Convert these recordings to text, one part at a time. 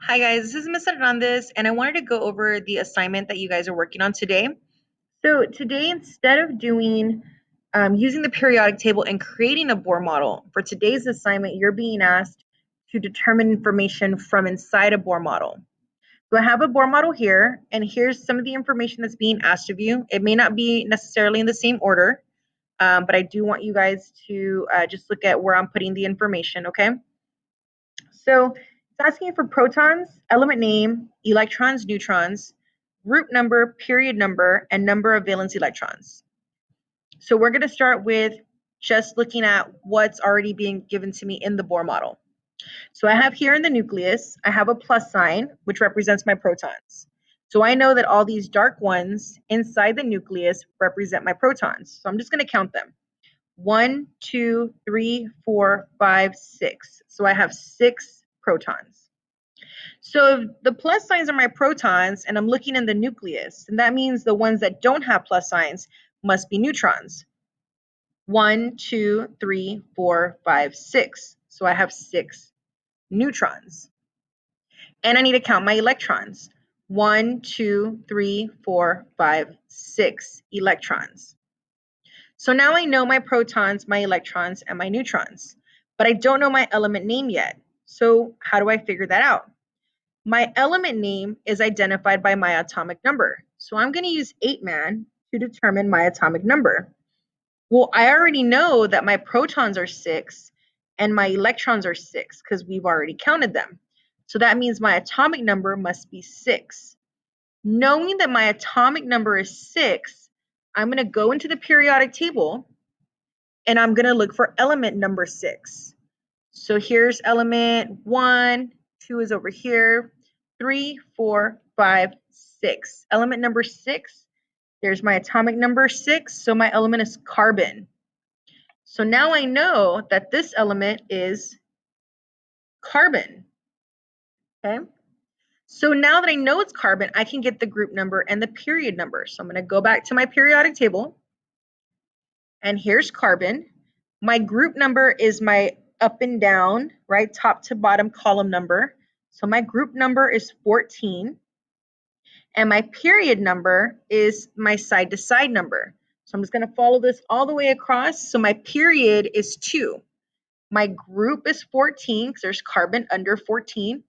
Hi guys, this is Ms. Hernandez, and I wanted to go over the assignment that you guys are working on today. So today, instead of doing using the periodic table and creating a Bohr model, for today's assignment, you're being asked to determine information from inside a Bohr model. So I have a Bohr model here, and here's some of the information that's being asked of you. It may not be necessarily in the same order, but I do want you guys to just look at where I'm putting the information, okay? So it's asking for protons, element name, electrons, neutrons, group number, period number, and number of valence electrons. So we're going to start with just looking at what's already being given to me in the Bohr model. So I have here in the nucleus, I have a plus sign, which represents my protons. So I know that all these dark ones inside the nucleus represent my protons. So I'm just going to count them. 1, 2, 3, 4, 5, 6. So I have 6 protons. So if the plus signs are my protons and I'm looking in the nucleus, and that means the ones that don't have plus signs must be neutrons. 1, 2, 3, 4, 5, 6. So I have 6 neutrons. And I need to count my electrons. 1, 2, 3, 4, 5, 6 electrons. So now I know my protons, my electrons, and my neutrons, but I don't know my element name yet. So how do I figure that out? My element name is identified by my atomic number. So I'm going to use 8-man to determine my atomic number. Well, I already know that my protons are 6 and my electrons are 6 because we've already counted them. So that means my atomic number must be 6. Knowing that my atomic number is 6, I'm going to go into the periodic table and I'm going to look for element number 6. So here's element 1, 2 is over here, 3, 4, 5, 6. Element number 6, there's my atomic number 6, so my element is carbon. So now I know that this element is carbon, okay? So now that I know it's carbon, I can get the group number and the period number. So I'm going to go back to my periodic table, and here's carbon. My group number is my up and down, right, top to bottom column number. So my group number is 14, and my period number is my side to side number. So I'm just going to follow this all the way across. So my period is 2. My group is 14 because there's carbon under 14,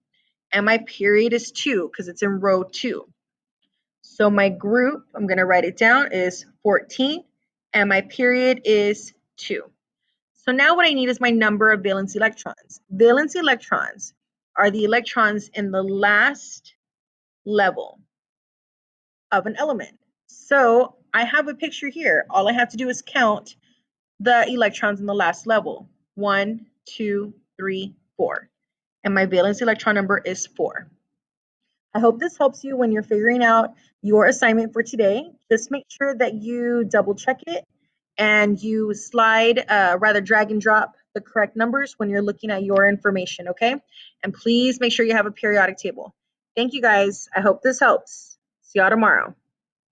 and my period is 2 because it's in row 2. So my group, I'm going to write it down, is 14, and my period is 2. So now what I need is my number of valence electrons. Valence electrons are the electrons in the last level of an element. So I have a picture here. All I have to do is count the electrons in the last level. 1, 2, 3, 4. And my valence electron number is 4. I hope this helps you when you're figuring out your assignment for today. Just make sure that you double check it and you drag and drop the correct numbers when you're looking at your information, okay? And please make sure you have a periodic table. Thank you guys. I hope this helps. See y'all tomorrow.